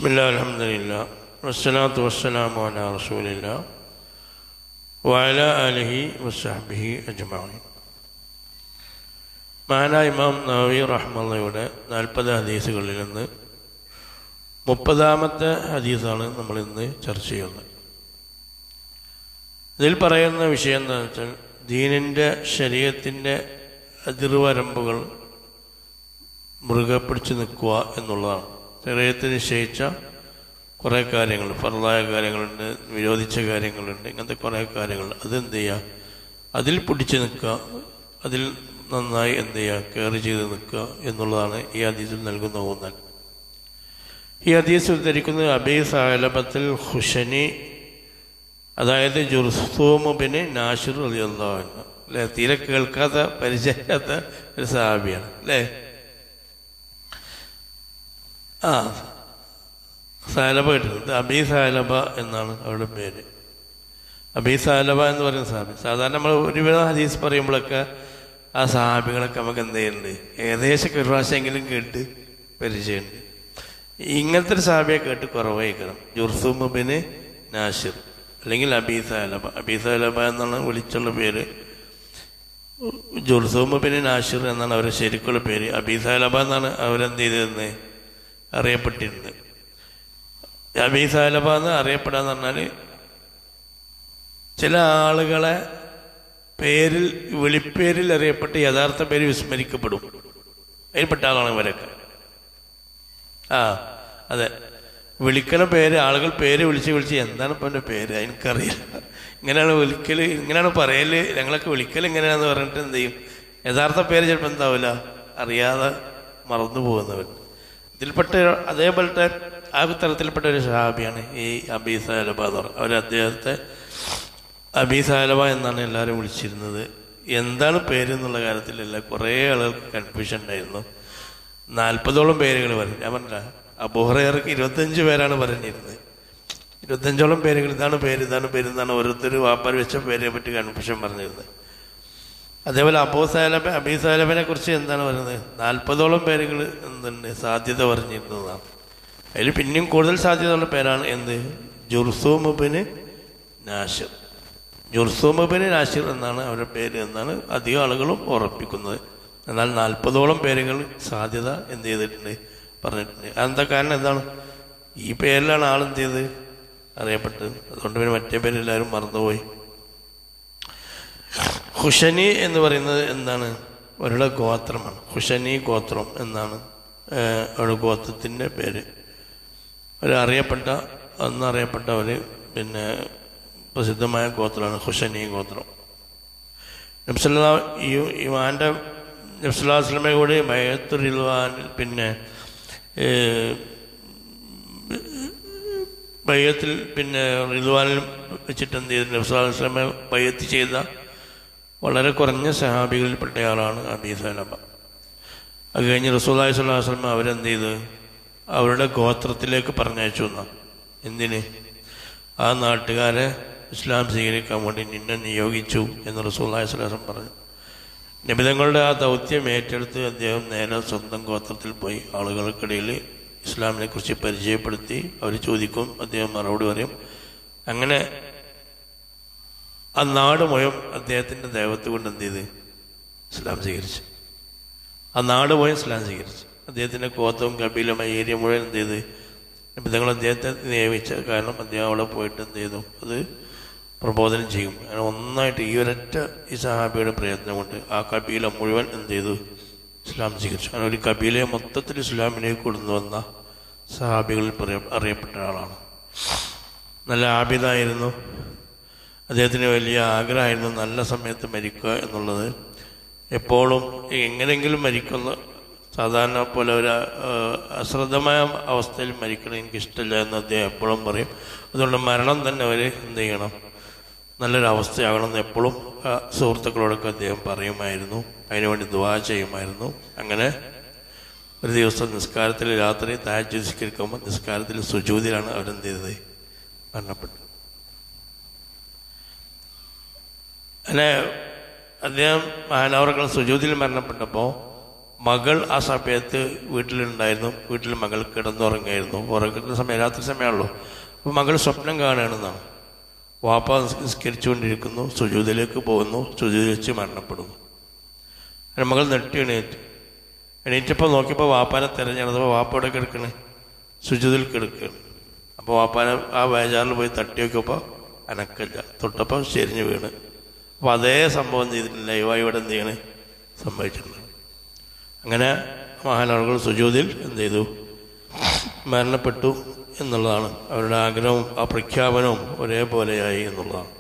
ബിസ്മില്ലാ അൽഹംദുലില്ലാ വസ്സലാത്തു വസ്സലാമു അലാ റസൂലില്ലാ വഅലാ ആലിഹി വസ്സഹ്ബിഹി അജ്മഈൻ. മഹാനായ ഇമാം നവവി റഹ്മത്തുള്ളാഹിയുടെ 40 ഹദീസുകളിൽ നിന്ന് 30-ാമത്തെ ഹദീസാണ് നമ്മളിന്ന് ചർച്ച ചെയ്യുന്നത്. ഇതിൽ പറയുന്ന വിഷയം എന്താണെന്ന് വെച്ചാൽ ദീനിൻ്റെ ശരീഅത്തിൻ്റെ അതിർവരമ്പുകൾ മുറുകെ പിടിച്ച് നിൽക്കുക എന്നുള്ളതാണ്. ശരീഅത്തിന് നിശ്ചയിച്ച കുറേ കാര്യങ്ങൾ, ഫർളായ കാര്യങ്ങളുണ്ട്, വിരോധിച്ച കാര്യങ്ങളുണ്ട്, ഇങ്ങനത്തെ കുറേ കാര്യങ്ങൾ. അതെന്ത് ചെയ്യുക, അതിൽ പിടിച്ച് നിൽക്കുക, അതിൽ നന്നായി എന്ത് ചെയ്യുക, കെയർ ചെയ്ത് നിൽക്കുക എന്നുള്ളതാണ് ഈ ഹദീസിൽ നൽകുന്ന ഊന്നൽ. ഈ ഹദീസ് ഉദ്ധരിക്കുന്നത് അബീ സഅലബത്തുൽ ഖുശനി, അതായത് ജുർസൂം ബിൻ നാശിർ റളിയല്ലാഹു അൻഹു. അല്ലേ, തീരെ കേൾക്കാത്ത പരിചയമില്ലാത്ത ഒരു സഹാബിയാണ് അല്ലേ. സഅലബ കേട്ടിട്ടുണ്ട്. അബീ സഅലബ എന്നാണ് അവരുടെ പേര്. അബീ സഅലബ എന്ന് പറയുന്ന സഹാബി. സാധാരണ നമ്മൾ ഒരുവിധം ഹദീസ് പറയുമ്പോഴൊക്കെ ആ സഹാബികളൊക്കെ നമുക്ക് എന്ത് ചെയ്യുന്നുണ്ട്, ഏകദേശം ഒരു പ്രാവശ്യമെങ്കിലും കേട്ട് പരിചയമുണ്ട്. ഇങ്ങനത്തെ ഒരു സഹാബിയെ കേട്ട് കുറവായിരിക്കണം. ജുർസൂം ബിൻ നാശിർ അല്ലെങ്കിൽ അബീ സഅലബ. അബീ സഅലബ എന്നാണ് വിളിച്ചുള്ള പേര്. ജുർസൂം ബിൻ നാശിർ എന്നാണ് അവരുടെ ശരിക്കുള്ള പേര്. അബീ സഅലബ എന്നാണ് അവരെന്ത് ചെയ്തിരുന്നത്, അറിയപ്പെട്ടിരുന്നത്. അബീ സഅലബ എന്ന് അറിയപ്പെടാന്ന് പറഞ്ഞാൽ ചില ആളുകളെ പേരിൽ, വിളിപ്പേരിൽ അറിയപ്പെട്ട് യഥാർത്ഥ പേര് വിസ്മരിക്കപ്പെടും. അതിൽപ്പെട്ട ആളാണ് ഇവരൊക്കെ. അതെ, വിളിക്കണ പേര്, ആളുകൾ പേര് വിളിച്ച് എന്താണ് ഇപ്പം എൻ്റെ പേര് എനിക്കറിയില്ല, ഇങ്ങനെയാണ് വിളിക്കൽ, ഇങ്ങനെയാണ് പറയൽ, ഞങ്ങളൊക്കെ വിളിക്കൽ ഇങ്ങനെയാണെന്ന് പറഞ്ഞിട്ട് എന്ത് ചെയ്യും, യഥാർത്ഥ പേര് ചിലപ്പോൾ എന്താവില്ല, അറിയാതെ മറന്നു പോകുന്നവർ. ഇതിൽപ്പെട്ട അതേപോലത്തെ ആ തരത്തിൽപ്പെട്ട ഒരു സഹാബിയാണ് ഈ അബീ സഅലബ എന്ന് പറയുന്നത്. അവർ അദ്ദേഹത്തെ അബീ സഅലബ എന്നാണ് എല്ലാവരും വിളിച്ചിരുന്നത്. എന്താണ് പേര് എന്നുള്ള കാര്യത്തിലല്ല കുറേ ആളുകൾക്ക് കൺഫ്യൂഷൻ ഉണ്ടായിരുന്നു. 40ഓളം പേരുകൾ പറഞ്ഞു. ഞാൻ പറഞ്ഞില്ല, അബൂ ഹുറൈറക്ക് 25 പേരാണ് പറഞ്ഞിരുന്നത്. 25ഓളം പേരുകൾ, ഇതാണ് പേര്, ഇതാണ് പേര്, ഇതാണ് ഓരോരുത്തർ വാപ്പാർ വെച്ച പേരെ പറ്റി കൺഫ്യൂഷൻ പറഞ്ഞിരുന്നത്. അതേപോലെ അബീ സഅലബനെ കുറിച്ച് എന്താണ് പറയുന്നത്, 40ഓളം പേരുകൾ എന്തുണ്ട് സാധ്യത പറഞ്ഞിരുന്നതാണ്. അതിൽ പിന്നെയും കൂടുതൽ സാധ്യതയുള്ള പേരാണ് എന്ത്, ജുർസൂം ബിൻ നാശിർ. ജുർസൂം ബിൻ നാശിർ എന്നാണ് അവരുടെ പേര് എന്നാണ് അധികം ആളുകളും ഉറപ്പിക്കുന്നത്. എന്നാൽ 40ഓളം പേരുകൾ സാധ്യത എന്ത് ചെയ്തിട്ടുണ്ട്, പറഞ്ഞിട്ടുണ്ട്. അതെന്താ കാരണം, എന്താണ്, ഈ പേരിലാണ് ആളെന്ത് ചെയ്ത് അറിയപ്പെട്ടത്. അതുകൊണ്ട് പിന്നെ മറ്റേ പേരെല്ലാവരും മറന്നുപോയി. ഖുശനി എന്ന് പറയുന്നത് എന്താണ്, അവരുടെ ഗോത്രമാണ്. ഖുശനി ഗോത്രം എന്നാണ് അവരുടെ ഗോത്രത്തിൻ്റെ പേര്. അന്നറിയപ്പെട്ട ഒരു പിന്നെ പ്രസിദ്ധമായ ഗോത്രമാണ് ഖുശനി ഗോത്രം. നബി സല്ലല്ലാഹു അലൈഹി വസല്ലമയെ കൂടി ബൈഅത്തുർ റിദ്വാനിൽ, പിന്നെ ബൈഅത്തിൽ, പിന്നെ റിദ്വാനിൽ വെച്ചിട്ട് എന്ത് ചെയ്തു, നബി സല്ലല്ലാഹു അലൈഹി വസല്ലമയെ ബൈഅത്ത് ചെയ്ത വളരെ കുറഞ്ഞ സഹാബികളിൽപ്പെട്ടയാളാണ് അബീ സഅലബ. അത് കഴിഞ്ഞ് റസൂലുള്ളാഹി സ്വല്ലല്ലാഹു അലൈഹി വസല്ലം അവരെന്ത് ചെയ്ത് അവരുടെ ഗോത്രത്തിലേക്ക് പറഞ്ഞയച്ചു എന്നാണ്. എന്തിന്, ആ നാട്ടുകാരെ ഇസ്ലാം സ്വീകരിക്കാൻ വേണ്ടി നിന്നെ നിയോഗിച്ചു എന്ന് റസൂലുള്ളാഹി സ്വല്ലല്ലാഹു അലൈഹി വസല്ലം പറഞ്ഞു. നബിതങ്ങളുടെ ആ ദൗത്യം ഏറ്റെടുത്ത് അദ്ദേഹം നേരെ സ്വന്തം ഗോത്രത്തിൽ പോയി ആളുകൾക്കിടയിൽ ഇസ്ലാമിനെ കുറിച്ച് പരിചയപ്പെടുത്തി. അവർ ചോദിക്കും, അദ്ദേഹം മറുപടി പറയും. അങ്ങനെ ആ നാട് മുഴുവൻ അദ്ദേഹത്തിൻ്റെ ദൈവത്ത് കൊണ്ട് എന്ത് ചെയ്ത് ഇസ്ലാം സ്വീകരിച്ചു. ആ നാട് മുഴുവൻ ഇസ്ലാം സ്വീകരിച്ചു. അദ്ദേഹത്തിൻ്റെ ഗോത്രവും കബീലമായ ഏരിയ മുഴുവൻ എന്ത് ചെയ്ത് നബിതങ്ങൾ അദ്ദേഹത്തെ നിയമിച്ച കാരണം അദ്ദേഹം അവിടെ പോയിട്ട് എന്ത് ചെയ്തു, അത് പ്രബോധനം ചെയ്യും. അങ്ങനെ ഒന്നായിട്ട് ഈ ഒരൊറ്റ ഈ സഹാബിയുടെ പ്രയത്നം കൊണ്ട് ആ കബീല മുഴുവൻ എന്ത് ചെയ്തു, ഇസ്ലാം സ്വീകരിച്ചു. അങ്ങനെ ഒരു കബീലയെ മൊത്തത്തിൽ ഇസ്ലാമിലേക്ക് കൊണ്ടുവന്ന സഹാബികളിൽ അറിയപ്പെട്ട ആളാണ്. നല്ല ആബിദായിരുന്നു. അദ്ദേഹത്തിന് വലിയ ആഗ്രഹമായിരുന്നു നല്ല സമയത്ത് മരിക്കുക എന്നുള്ളത്. എപ്പോഴും എങ്ങനെയെങ്കിലും മരിക്കുന്ന, സാധാരണ പോലെ ഒരു അശ്രദ്ധമായ അവസ്ഥയിൽ മരിക്കണം എനിക്കിഷ്ടമില്ല എന്ന് അദ്ദേഹം എപ്പോഴും പറയും. അതുകൊണ്ട് മരണം തന്നെ അവർ എന്ത് ചെയ്യണം, നല്ലൊരവസ്ഥയാകണം എന്ന് എപ്പോഴും സുഹൃത്തുക്കളോടൊക്കെ അദ്ദേഹം പറയുമായിരുന്നു. അതിനുവേണ്ടി ദുആ ചെയ്യുമായിരുന്നു. അങ്ങനെ ഒരു ദിവസം നിസ്കാരത്തിൽ, രാത്രി തഹജ്ജുദ് നിസ്കരിക്കുമ്പോൾ നിസ്കാരത്തിൽ സുജൂദിലാണ് അവരെന്ത് ചെയ്തത്, മരണപ്പെട്ടു. അങ്ങനെ അദ്ദേഹം മഹാനവറുകൾ സുജൂദിൽ മരണപ്പെട്ടപ്പോൾ മകൾ ആ സമയത്ത് വീട്ടിലുണ്ടായിരുന്നു. വീട്ടിൽ മകൾ കിടന്നുറങ്ങായിരുന്നു. ഉറങ്ങുന്ന സമയം രാത്രി സമയമാണല്ലോ. അപ്പോൾ മകൾ സ്വപ്നം കാണുകയാണെന്നാണ്. വാപ്പ നിസ്കരിച്ചുകൊണ്ടിരിക്കുന്നു, സുജൂദിലേക്ക് പോകുന്നു, സുജൂദിൽ വെച്ച് മരണപ്പെടുന്നു. അങ്ങനെ മകൾ നെട്ടി എണീറ്റപ്പോൾ നോക്കിയപ്പോൾ വാപ്പാനെ തിരഞ്ഞെടുത്തപ്പോൾ വാപ്പ ഇവിടെ കിടക്കണേ, സുജൂദിൽ കിടക്കുകയാണ്. അപ്പോൾ വാപ്പാനെ ആ വേജാറിൽ പോയി തട്ടി നോക്കിയപ്പോൾ അനക്കല്ല, തൊട്ടപ്പോൾ ചെരിഞ്ഞ് വീണ്. അപ്പോൾ അതേ സംഭവം ചെയ്തിട്ടില്ല, ലൈവായി ഇവിടെ എന്ത് ചെയ്യണേ സംഭവിച്ചിട്ടുണ്ട്. അങ്ങനെ മഹാനവറുകൾ സുജൂദിൽ എന്ത് ചെയ്തു, മരണപ്പെട്ടു എന്നുള്ളതാണ്. അവരുടെ ആഗ്രഹവും ആ പ്രഖ്യാപനവും ഒരേപോലെയായി എന്നുള്ളതാണ്.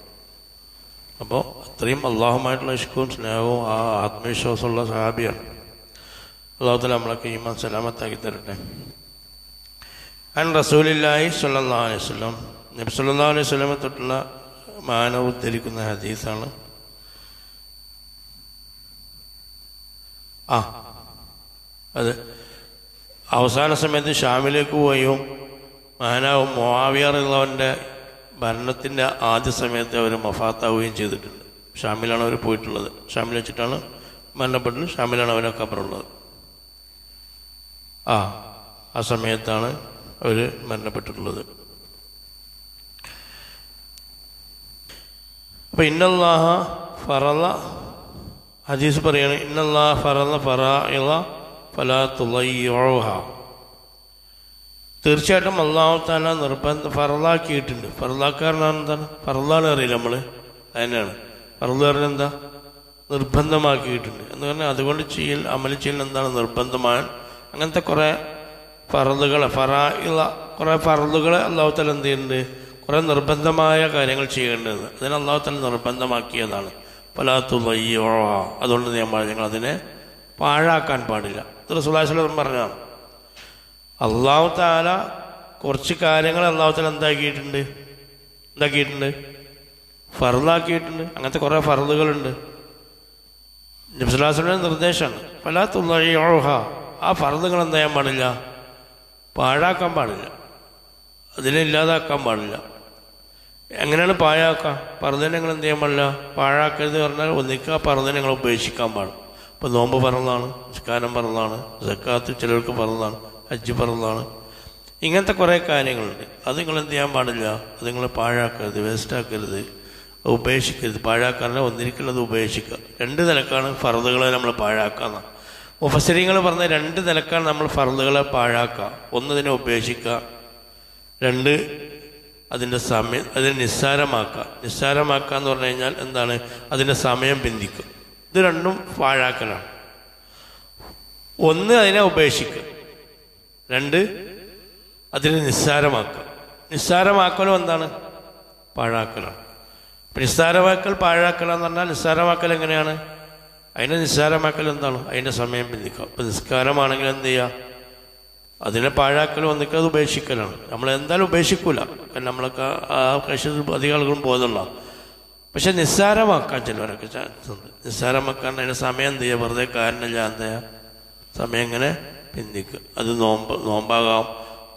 അപ്പോൾ അത്രയും അള്ളാഹുമായിട്ടുള്ള ഇഷ്കവും സ്നേഹവും ആ ആത്മവിശ്വാസമുള്ള സഹാബിയാണ്. അള്ളാഹു തആല നമ്മളൊക്കെ ഈമാൻ സലാമത്താക്കി തരട്ടെ. അൻ റസൂലില്ലാഹി സ്വല്ലല്ലാഹു അലൈഹി വസല്ലം, നബി സല്ലല്ലാഹു അലൈഹി വസല്ലമയെ തൊട്ടുള്ള മഹാനവർ ഉദ്ധരിക്കുന്ന ഹദീസാണ്. അത് അവസാന സമയത്ത് ഷാമിലേക്ക് പോയും മഹാനാവും മുആവിയ റളിയല്ലാഹുവിൻ്റെ ഭരണത്തിൻ്റെ ആദ്യ സമയത്ത് അവർ വഫാത്താവുകയും ചെയ്തിട്ടുണ്ട്. ഷാമിലാണ് അവർ പോയിട്ടുള്ളത്. ഷാമിൽ വെച്ചിട്ടാണ് മരണപ്പെട്ടത്. ഷാമിലാണ് അവരെ ഖബറുള്ളത്. ആ സമയത്താണ് അവർ മരണപ്പെട്ടിട്ടുള്ളത്. അപ്പോൾ ഇന്നല്ലാഹ ഫറള, ഹദീസ് പറയാണ്, ഇന്നല്ലാഹ ഫറള ഫറാഇള ഫലാ തുളയ്യിഉഹ. തീർച്ചയായിട്ടും അല്ലാഹു തആല ഫറളാക്കിയിട്ടുണ്ട്. ഫറളാക്കാരനാണ് എന്താണ്? ഫറളാണ് അറിയില്ല നമ്മൾ, അതിനാണ് ഫറള് പറഞ്ഞാൽ എന്താ? നിർബന്ധമാക്കിയിട്ടുണ്ട് എന്ന് പറഞ്ഞാൽ അതുകൊണ്ട് ചെയ്യൽ, അമൽ ചെയ്യൽ എന്താണ്? നിർബന്ധമാണ്. അങ്ങനത്തെ കുറേ ഫറളുകൾ, ഫറാഇള, കുറേ ഫറളുകൾ അല്ലാഹു തആല എന്ത് ചെയ്യുന്നുണ്ട്? കുറേ നിർബന്ധമായ കാര്യങ്ങൾ ചെയ്യേണ്ടത് അതിന് അല്ലാഹു തആല നിർബന്ധമാക്കിയതാണ്. ഫലാ തുളയ്യിഉഹ. അതുകൊണ്ട് ഞങ്ങൾ അതിനെ പാഴാക്കാൻ പാടില്ല. ഇത് റസൂലുള്ളാഹി സ്വല്ലല്ലാഹു അലൈഹി വസല്ലം പറഞ്ഞതാണ്. അല്ലാഹു തആല കുറച്ച് കാര്യങ്ങൾ അല്ലാഹു തആല എന്താക്കിയിട്ടുണ്ട്? ഫർളാക്കിയിട്ടുണ്ട്. അങ്ങനത്തെ കുറേ ഫർളുകളുണ്ട്. നബി സല്ലല്ലാഹു അലൈഹി വസല്ലം നിർദ്ദേശമാണ്, ഫലാ തുളയ്യിഉഹ. ആ ഫർളുകൾ എന്താ ചെയ്യാൻ പാടില്ല? പാഴാക്കാൻ പാടില്ല, അതിനെ ഇല്ലാതാക്കാൻ പാടില്ല. എങ്ങനെയാണ് പാഴാക്കുക? ഫർളിനങ്ങൾ എന്ത് ചെയ്യാൻ പാടില്ല? പാഴാക്കരുത് പറഞ്ഞാൽ ഒന്നിക്കുക ഫർളിനങ്ങൾ ഉപേക്ഷിക്കാൻ പാടും. ഇപ്പോൾ നോമ്പ് ഫർളാണ്, നിസ്കാരം ഫർളാണ്, സക്കാത്ത് ചിലർക്ക് ഫർളാണ്, ഹജ്ജ് ഫർളാണ്. ഇങ്ങനത്തെ കുറേ കാര്യങ്ങളുണ്ട്. അത് നിങ്ങൾ എന്ത് ചെയ്യാൻ പാടില്ല? അത് നിങ്ങൾ പാഴാക്കരുത്, വേസ്റ്റാക്കരുത്, ഉപേക്ഷിക്കരുത്. പാഴാക്കാറില്ല, ഒന്നിരിക്കുന്നത് ഉപേക്ഷിക്കുക. രണ്ട് നിലക്കാണ് ഫർളുകളെ നമ്മൾ പാഴാക്കുക. മുഫസ്സിരീങ്ങൾ പറഞ്ഞ രണ്ട് നിലക്കാണ് നമ്മൾ ഫർളുകളെ പാഴാക്കുക. ഒന്ന് ഇതിനെ ഉപേക്ഷിക്കുക, രണ്ട് അതിൻ്റെ സമയം, അതിനെ നിസ്സാരമാക്കുക. നിസ്സാരമാക്കുക എന്ന് പറഞ്ഞു കഴിഞ്ഞാൽ എന്താണ്? അതിൻ്റെ സമയം ബന്ധിക്കുക. ഇത് രണ്ടും പാഴാക്കലാണ്. ഒന്ന് അതിനെ ഉപേക്ഷിക്കുക, രണ്ട് അതിനെ നിസ്സാരമാക്കുക. നിസ്സാരമാക്കലും എന്താണ്? പാഴാക്കലാണ്. ഇപ്പം നിസ്സാരമാക്കൽ പാഴാക്കലാന്ന് പറഞ്ഞാൽ നിസ്സാരമാക്കൽ എങ്ങനെയാണ്? അതിനെ നിസ്സാരമാക്കൽ എന്താണ്? അതിൻ്റെ സമയം ബന്ധിക്കുക. ഇപ്പം നിസ്കാരമാണെങ്കിൽ എന്ത് ചെയ്യുക? അതിനെ പാഴാക്കലും ഒന്നിക്കുക, അത് ഉപേക്ഷിക്കലാണ്. നമ്മൾ എന്തായാലും ഉപേക്ഷിക്കൂല, കാരണം നമ്മളൊക്കെ ആ കഴിച്ചത് അധികം ആളുകളും പോകുന്നുള്ള. പക്ഷെ നിസ്സാരമാക്കാൻ ചിലവരൊക്കെ ചാൻസ് ഉണ്ട്. നിസ്സാരമാക്കാൻ അതിൻ്റെ സമയം എന്ത് ചെയ്യുക? വെറുതെ കാരണമില്ല എന്ത് ചെയ്യുക? സമയം ഇങ്ങനെ പിന്തിക്കുക. അത് നോമ്പാകാം,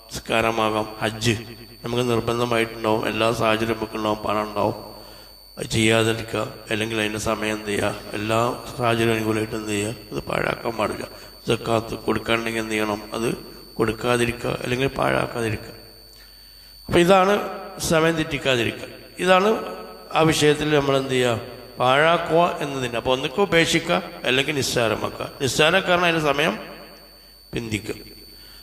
നിസ്കാരമാകാം, ഹജ്ജ് നമുക്ക് നിർബന്ധമായിട്ടുണ്ടാവും. എല്ലാ സാഹചര്യം നമുക്ക് ഉണ്ടാവും, പണം ഉണ്ടാവും, അത് ചെയ്യാതിരിക്കുക. അല്ലെങ്കിൽ അതിൻ്റെ സമയം എന്ത് ചെയ്യുക? എല്ലാ സാഹചര്യം അനുകൂലമായിട്ട് എന്ത് ചെയ്യുക? അത് പാഴാക്കാൻ പാടില്ല. സക്കാത്ത് കൊടുക്കാനുണ്ടെങ്കിൽ എന്ത് ചെയ്യണം? അത് കൊടുക്കാതിരിക്കുക, അല്ലെങ്കിൽ പാഴാക്കാതിരിക്കുക. അപ്പം ഇതാണ് സമയം തെറ്റിക്കാതിരിക്കുക. ഇതാണ് ആ വിഷയത്തിൽ നമ്മൾ എന്ത് ചെയ്യുക? പാഴാക്കുക എന്നതിൻ്റെ. അപ്പോൾ ഒന്നിക്ക് ഉപേക്ഷിക്കുക, അല്ലെങ്കിൽ നിസ്സാരമാക്കുക. നിസ്സാരക്കാരൻ അതിൻ്റെ സമയം പിന്തിക്കുക.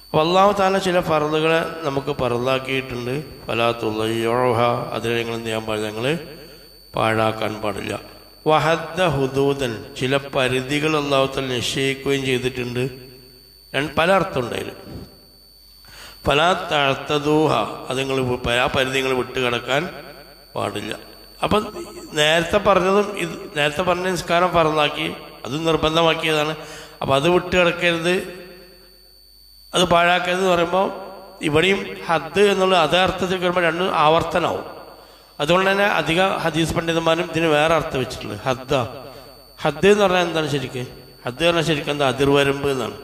അപ്പോൾ അല്ലാഹു തആല ചില ഫർളുകളെ നമുക്ക് ഫർളാക്കിയിട്ടുണ്ട്. ഫലാ തുളയ്യിഉഹ. അതിനെ നിങ്ങൾ എന്ത് ചെയ്യാൻ പാടില്ല? നിങ്ങൾ പാഴാക്കാൻ പാടില്ല. വഹദ്ദ ഹുദൂദൻ. ചില പരിധികൾ അല്ലാഹു തആല നിശ്ചയിക്കുകയും ചെയ്തിട്ടുണ്ട്. പല അർത്ഥമുണ്ട് അതിൽ. ഫലാ തഅതദൂഹ. അത് നിങ്ങൾ ആ പരിധി നിങ്ങൾ വിട്ടുകിടക്കാൻ പാടില്ല. അപ്പം നേരത്തെ പറഞ്ഞതും ഇത് നേരത്തെ പറഞ്ഞ നിസ്കാരം ഫർളാക്കി, അത് നിർബന്ധമാക്കിയതാണ്. അപ്പം അത് വിട്ടുകിടക്കരുത്, അത് പാഴാക്കരുത് എന്ന് പറയുമ്പോൾ ഇവിടെയും ഹദ് എന്നുള്ള അതേ അർത്ഥത്തിൽ വരുമ്പോൾ രണ്ടും ആവർത്തനമാവും. അതുകൊണ്ട് തന്നെ അധിക ഹദീസ് പണ്ഡിതന്മാരും ഇതിന് വേറെ അർത്ഥം വെച്ചിട്ടുള്ളത്. ഹദ് എന്ന് പറഞ്ഞാൽ എന്താണ് ശരിക്കും? ഹദ് പറഞ്ഞാൽ ശരിക്കും എന്താ? അതിർവരമ്പ് എന്നാണ്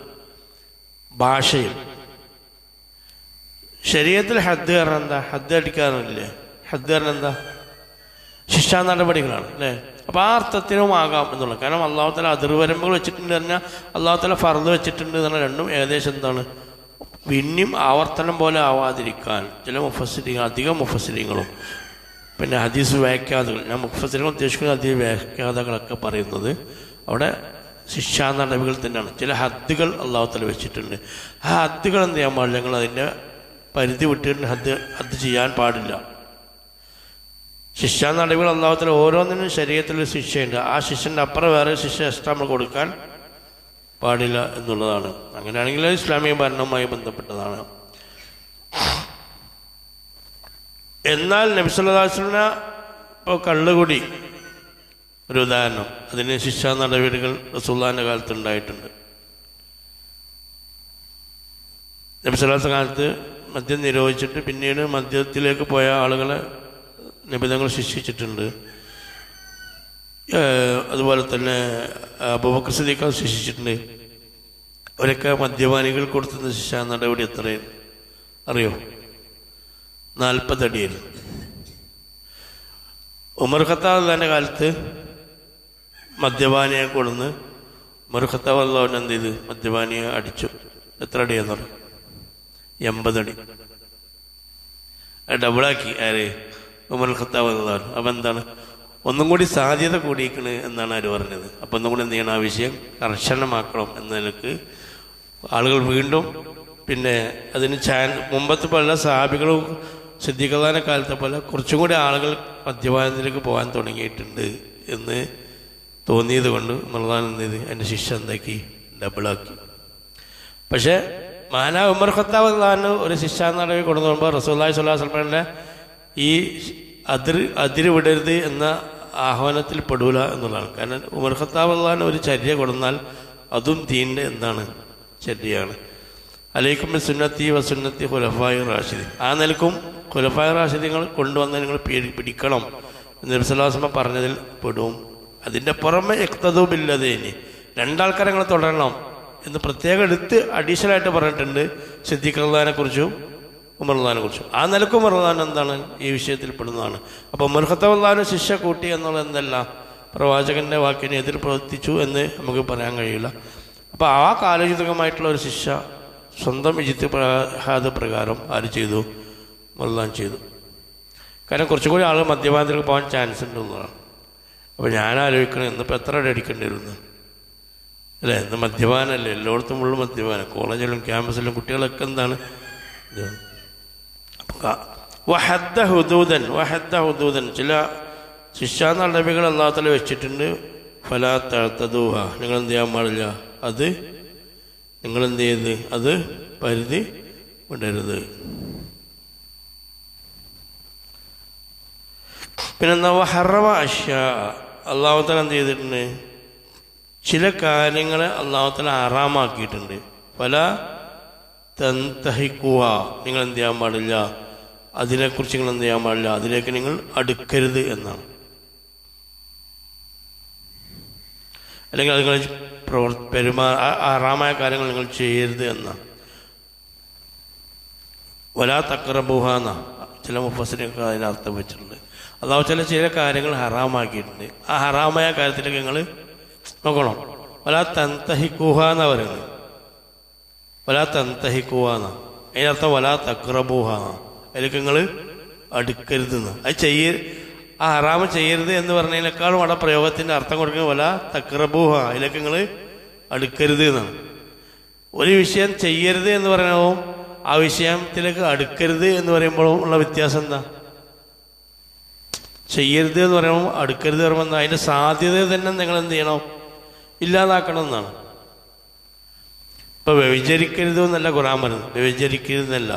ഭാഷയിൽ. ശരീഅത്തിൽ ഹദ് പറഞ്ഞാൽ എന്താ? ഹദ് അടിക്കാറില്ലേ? ഹദ് പറഞ്ഞാൽ എന്താ? ശിക്ഷാ നടപടികളാണ് അല്ലേ. അപ്പോൾ ആ അർത്ഥത്തിനും ആകാം എന്നുള്ളത്. കാരണം അള്ളാഹു തആല അതിർവരമ്പുകൾ വെച്ചിട്ടുണ്ട് പറഞ്ഞാൽ അള്ളാഹു തആല ഫർദ് വെച്ചിട്ടുണ്ട് എന്ന് പറഞ്ഞാൽ രണ്ടും ഏകദേശം എന്താണ് പിന്നെയും ആവർത്തനം പോലെ ആവാതിരിക്കാൻ ചില മുഫസ്സിരീങ്ങൾ അധികം മുഫസ്സിരീങ്ങളും പിന്നെ ഹദീസ് വ്യാഖ്യാതകൾ, ഞാൻ മുഫസ്സിരീങ്ങൾ ഉദ്ദേശിക്കുന്ന ഹദീസ് വ്യാഖ്യാതകളൊക്കെ പറയുന്നത് അവിടെ ശിക്ഷാ നടപടികൾ തന്നെയാണ്. ചില ഹദ്ദുകൾ അള്ളാഹു തആല വെച്ചിട്ടുണ്ട്. ആ ഹദ്ദുകൾ എന്ത് ചെയ്യാൻ പാടില്ല, ഞങ്ങൾ അതിൻ്റെ പരിധി വിട്ടിട്ട് ഹദ് ചെയ്യാൻ പാടില്ല. ശിക്ഷാ നടപടികൾ അള്ളാഹു തആല ഓരോന്നിനും ശരീഅത്തിലൊരു ശിക്ഷയുണ്ട്. ആ ശിക്ഷൻ്റെ അപ്പുറം വേറെ ശിക്ഷ എക്സ്ട്രാ നമ്മൾ കൊടുക്കാൻ പാടില്ല എന്നുള്ളതാണ്. അങ്ങനെയാണെങ്കിൽ ഇസ്ലാമിക ഭരണവുമായി ബന്ധപ്പെട്ടതാണ്. എന്നാൽ നബി സല്ലല്ലാഹു അലൈഹി വസല്ലം ഇപ്പോൾ കള്ളുകുടി ഒരു ഉദാഹരണം, അതിന് ശിക്ഷാ നടപടികൾ റസൂലുള്ളാഹിന്റെ കാലത്ത് ഉണ്ടായിട്ടുണ്ട്. നബി സല്ലല്ലാഹു അലൈഹി വസല്ലം കാലത്ത് മദ്യം നിരോധിച്ചിട്ട് പിന്നീട് മദ്യത്തിലേക്ക് പോയ ആളുകളെ നിബിധങ്ങൾ ശിക്ഷിച്ചിട്ടുണ്ട്. അതുപോലെ തന്നെ അബൂബക്കർ സിദ്ദീഖ് ശിക്ഷിച്ചിട്ടുണ്ട്. അവരൊക്കെ മദ്യപാനികൾ കൊടുത്തുന്ന ശിക്ഷാ നടപടി എത്രയും അറിയോ? 40 അടിയായിരുന്നു. ഉമർ ഖത്താബ് തൻ്റെ കാലത്ത് മദ്യപാനിയെ കൊടുന്ന് ഉമർ ഖത്താബ് അള്ളാഹു എന്ത് ചെയ്ത് മദ്യപാനിയെ അടിച്ചു. എത്ര അടിയാന്ന് പറഞ്ഞു? 80 അടി. ഡബിളാക്കി ആര്? ഉമർ ഖത്താബ് അള്ളാഹു. അപ്പം എന്താണ് ഒന്നും കൂടി സാധ്യത കൂടിയിരിക്കണ് എന്നാണ് അവർ പറഞ്ഞത്. അപ്പം ഒന്നും കൂടി എന്ത് ചെയ്യണം, ആ വിഷയം കർശനമാക്കണം എന്ന നിലക്ക് ആളുകൾ വീണ്ടും പിന്നെ അതിന് മുമ്പത്തെ പോലെ സഹാബികളും സിദ്ദീഖുള്ളാഹിന്റെ കാലത്തെ പോലെ കുറച്ചും കൂടി ആളുകൾ മദ്യപാനത്തിലേക്ക് പോകാൻ തുടങ്ങിയിട്ടുണ്ട് എന്ന് തോന്നിയത് കൊണ്ട് ഉമർദാൻ എന്ത് ചെയ്ത് അതിൻ്റെ ശിക്ഷ എന്താക്കി, ഡബിളാക്കി. പക്ഷേ മഹാനാ ഉമർ ഖത്താബ് അള്ളാഹു ഒരു ശിക്ഷാ നടപടി കൊണ്ടു പോകുമ്പോൾ റസൂലുള്ളാഹി സ്വല്ലല്ലാഹു അലൈഹി വസല്ലമയുടെ ഈ അതിര് വിടരുത് എന്ന ആഹ്വാനത്തിൽ പെടൂല എന്നുള്ളതാണ്. കാരണം ഉമർ ഖത്താബ് അള്ളാഹു ഒരു ചര്യ കൊടുന്നാൽ അതും ദീനിൻ്റെ എന്താണ് ചര്യയാണ്. അലൈക്കും സുന്നത്തി വസുന്നത്തി ഖുലഫായി റാഷിദീൻ. ആ നിലക്കും ഖുലഫായി റാഷിദീങ്ങൾ കൊണ്ടുവന്ന് നിങ്ങൾ പിടിക്കണം എന്ന് നബി സല്ലല്ലാഹു അലൈഹി വസല്ലം പറഞ്ഞതിൽ പെടും. അതിൻ്റെ പുറമെ ഇഖ്തദൂ ബില്ലദൈനി, രണ്ടാൾക്കാരെ നിങ്ങൾ തുടരണം എന്ന് പ്രത്യേകം എടുത്ത് അഡീഷണലായിട്ട് പറഞ്ഞിട്ടുണ്ട് സിദ്ദീഖ് റളിയല്ലാഹുവിനെ കുറിച്ചും ഉമർ റളിയല്ലാഹുവിനെ കുറിച്ചും. ആ നിലക്കും ഉമർ റളിയല്ലാഹു എന്താണ് ഈ വിഷയത്തിൽ പെടുന്നതാണ്. അപ്പോൾ ഉമർ ഖത്താബ് റളിയല്ലാഹു ശിക്ഷ കൂട്ടി എന്നുള്ളത് എന്തല്ല, പ്രവാചകന്റെ വാക്കിനെ എതിർ പ്രവർത്തിച്ചു എന്ന് നമുക്ക് പറയാൻ കഴിയില്ല. അപ്പോൾ ആ കാലോചിതമായിട്ടുള്ള ഒരു ശിക്ഷ സ്വന്തം ഇജ്തിഹാദ് പ്രകാരം ആര് ചെയ്തു? ഉമർ ചെയ്തു. കാരണം കുറച്ചും കൂടി ആളുകൾ മദ്യപാനത്തിലേക്ക് പോകാൻ ചാൻസ് ഉണ്ടെന്നതാണ്. അപ്പോൾ ഞാൻ ആലോചിക്കണം ഇന്നിപ്പോൾ എത്ര അടി അടിക്കേണ്ടി വരുന്നു അല്ലേ? ഇന്ന് മദ്യപാനല്ലേ, എല്ലായിടത്തും ഉള്ള മദ്യപാനം, കോളേജിലും ക്യാമ്പസിലും കുട്ടികളൊക്കെ എന്താണ് വഹദ്ദ ഹുദൂദൻ ചില ശിക്ഷാ നടപടികൾ അല്ലാഹു തആല വെച്ചിട്ടുണ്ട്. ഫലാ തഅതദൂഹ, നിങ്ങൾ എന്ത് ചെയ്യാൻ പാടില്ല, അത് നിങ്ങളെന്ത് ചെയ്ത് അത് പരിധി വിടരുത്. പിന്നെന്താ വഹറമ അഷ്യാ, അല്ലാഹു തആല എന്ത് ചെയ്തിട്ടുണ്ട്, ചില കാര്യങ്ങളെ അല്ലാഹു തആല ഹറാമാക്കിയിട്ടുണ്ട്. ഫലാ തൻതഹിഖുഹ, നിങ്ങൾ എന്ത് ചെയ്യാൻ പാടില്ല, അതിനെക്കുറിച്ച് നിങ്ങൾ എന്ത് ചെയ്യാൻ പാടില്ല, അതിലേക്ക് നിങ്ങൾ അടുക്കരുത് എന്നാണ്. അല്ലെങ്കിൽ അത് നിങ്ങൾ ഹറാമായ കാര്യങ്ങൾ നിങ്ങൾ ചെയ്യരുത് എന്നാണ്. വലാ തഖറബൂഹ എന്ന ചില മുഫസ്സിരീങ്ങൾ അതിനർത്ഥം വെച്ചിട്ടുണ്ട്. അല്ലാഹു ചില കാര്യങ്ങൾ ഹറാമാക്കിയിട്ടുണ്ട്. ആ ഹറാമായ കാര്യത്തിലേക്ക് നിങ്ങൾ നോക്കണം. വലാ തൻതഹിഖുഹ എന്നാ പറയുന്നത്. വലാ തൻതഹിഖുഹ എന്നാ അതിനർത്ഥം വലാ തഖറബൂഹ, അതിലേക്ക് നിങ്ങൾ അടുക്കരുതെന്ന്. അത് ആ ഹറാമ് ചെയ്യരുത് എന്ന് പറഞ്ഞതിനേക്കാളും അവിടെ പ്രയോഗത്തിൻ്റെ അർത്ഥം കൊടുക്കുന്നത് വലാ തഖറബൂഹ, അതിലേക്ക് നിങ്ങൾ അടുക്കരുത് എന്നാണ്. ഒരു വിഷയം ചെയ്യരുത് എന്ന് പറയണോ ആ വിഷയത്തിലേക്ക് അടുക്കരുത് എന്ന് പറയുമ്പോഴും ഉള്ള വ്യത്യാസം എന്താ? ചെയ്യരുത് എന്ന് പറയുമ്പോൾ അടുക്കരുത് പറയുമ്പോൾ എന്താ, അതിൻ്റെ സാധ്യത തന്നെ നിങ്ങൾ എന്ത് ചെയ്യണം, ഇല്ലാതാക്കണം എന്നാണ്. ഇപ്പം വ്യഭിചരിക്കരുത് എന്നല്ല ഖുർആൻ പറയുന്നത്, വ്യഭിചരിക്കരുതെന്നല്ല,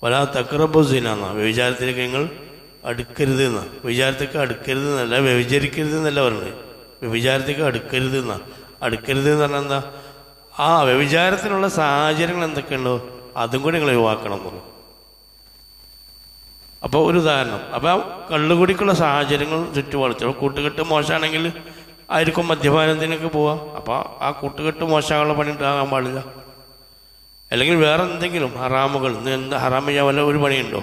വലാ തഖറബു സിന എന്നാ, വ്യഭിചാരത്തിലേക്ക് നിങ്ങൾ അടുക്കരുത് എന്നാ. വ്യഭിചാരത്തേക്ക് അടുക്കരുത് എന്നല്ല, വ്യഭിചരിക്കരുത് എന്നല്ല പറയുന്നത്, വ്യഭിചാരത്തേക്ക് അടുക്കരുത് എന്നാ. അടുക്കരുത് എന്ന് പറഞ്ഞാൽ എന്താ, ആ വ്യഭിചാരത്തിനുള്ള സാഹചര്യങ്ങൾ എന്തൊക്കെയുണ്ടോ അതും കൂടി നിങ്ങൾ ഒഴിവാക്കണം എന്നുള്ളൂ. അപ്പോൾ ഒരു ഉദാഹരണം, അപ്പോൾ കള്ളുകുടിക്കുള്ള സാഹചര്യങ്ങൾ ചുറ്റുപാട്, ചിലപ്പോൾ കൂട്ടുകെട്ട് മോശമാണെങ്കിൽ ആയിരിക്കും മദ്യപാനത്തിനൊക്കെ പോവാം. അപ്പോൾ ആ കൂട്ടുകെട്ട് മോശമാകാനുള്ള പണി ഉണ്ടാകാൻ പാടില്ല. അല്ലെങ്കിൽ വേറെ എന്തെങ്കിലും ഹറാമുകൾ, ഇന്ന് എന്താ ഹറാം ചെയ്യാൻ വല്ല ഒരു പണിയുണ്ടോ?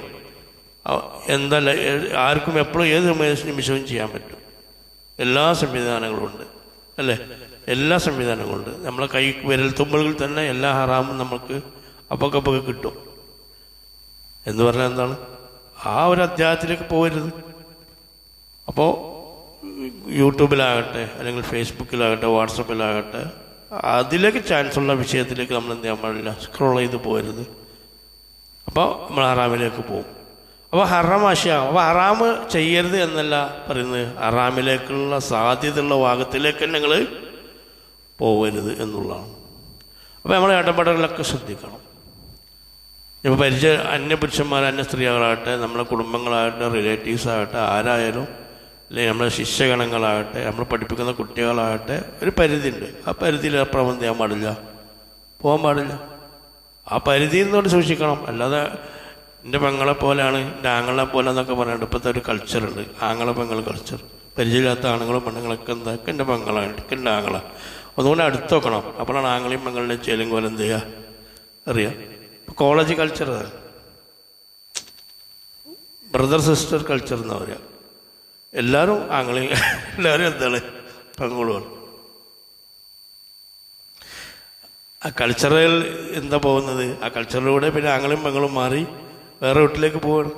എന്തല്ല ആർക്കും എപ്പോഴും ഏത് നിമിഷവും ചെയ്യാൻ പറ്റും. എല്ലാ സംവിധാനങ്ങളും ഉണ്ട് അല്ലേ? എല്ലാ സംവിധാനങ്ങളും ഉണ്ട്. നമ്മളെ കൈ വിരൽത്തുമ്പുകളിൽ തന്നെ എല്ലാ ഹറാമും നമുക്ക് അപ്പൊക്കെ കിട്ടും. എന്ന് പറഞ്ഞാൽ എന്താണ്? ആ ഒരു അധ്യായത്തിലേക്ക് പോകരുത്. അപ്പോൾ യൂട്യൂബിലാകട്ടെ അല്ലെങ്കിൽ ഫേസ്ബുക്കിലാകട്ടെ വാട്സപ്പിലാകട്ടെ അതിലേക്ക് ചാൻസ് ഉള്ള വിഷയത്തിലേക്ക് നമ്മൾ എന്ത് ചെയ്യാൻ പാടില്ല, സ്ക്രോൾ ചെയ്ത് പോകരുത്. അപ്പോൾ നമ്മൾ ഹറാമിലേക്ക് പോകും. അപ്പോൾ അപ്പോൾ ഹറാമ് ചെയ്യരുത് എന്നല്ല പറയുന്നത്, ഹറാമിലേക്കുള്ള സാധ്യതയുള്ള ഭാഗത്തിലേക്ക് നിങ്ങൾ പോകരുത് എന്നുള്ളതാണ്. അപ്പോൾ നമ്മളെ ഇടപെടലുകളൊക്കെ ശ്രദ്ധിക്കണം. ഇപ്പോൾ അന്യപുരുഷന്മാർ, അന്യ സ്ത്രീകളാകട്ടെ, നമ്മളെ കുടുംബങ്ങളാകട്ടെ, റിലേറ്റീവ്സ് ആകട്ടെ, ആരായാലും, അല്ലെങ്കിൽ നമ്മളെ ശിഷ്യഗണങ്ങളാകട്ടെ, നമ്മൾ പഠിപ്പിക്കുന്ന കുട്ടികളാകട്ടെ, ഒരു പരിധി ഉണ്ട്. ആ പരിധിയിൽ അപ്പുറം എന്ത് ചെയ്യാൻ പാടില്ല, പോകാൻ പാടില്ല. ആ പരിധിയിൽ നിന്നോട് സൂക്ഷിക്കണം. അല്ലാതെ എൻ്റെ പെങ്ങളെ പോലെയാണ്, എൻ്റെ ആങ്ങളെ പോലെ എന്നൊക്കെ പറയാണ്ട് ഇപ്പോഴത്തെ ഒരു കൾച്ചറുണ്ട്, ആങ്ങളെ പെങ്ങൾ കൾച്ചർ. പരിചയമില്ലാത്ത ആണുങ്ങളും പെണ്ണുങ്ങളൊക്കെ എന്താക്കുക എൻ്റെ പെങ്ങളാണ്, എൻ്റെ ആങ്ങളെ. അതുകൊണ്ട് അടുത്ത് നോക്കണം. അപ്പോഴാണ് ആങ്ങളെയും പെങ്ങളുടെയും ചേലും പോലെ എന്ത് ചെയ്യുക അറിയാം. College culture, brother sister culture എന്നാ പറയുക. എല്ലാവരും ആങ്ങളെയും എല്ലാവരും എന്താണ് പെങ്ങളുമാണ്. ആ കൾച്ചറിൽ എന്താ പോകുന്നത്? ആ കൾച്ചറിലൂടെ പിന്നെ ആങ്ങളെയും പെങ്ങളും മാറി വേറെ വീട്ടിലേക്ക് പോവാണ്.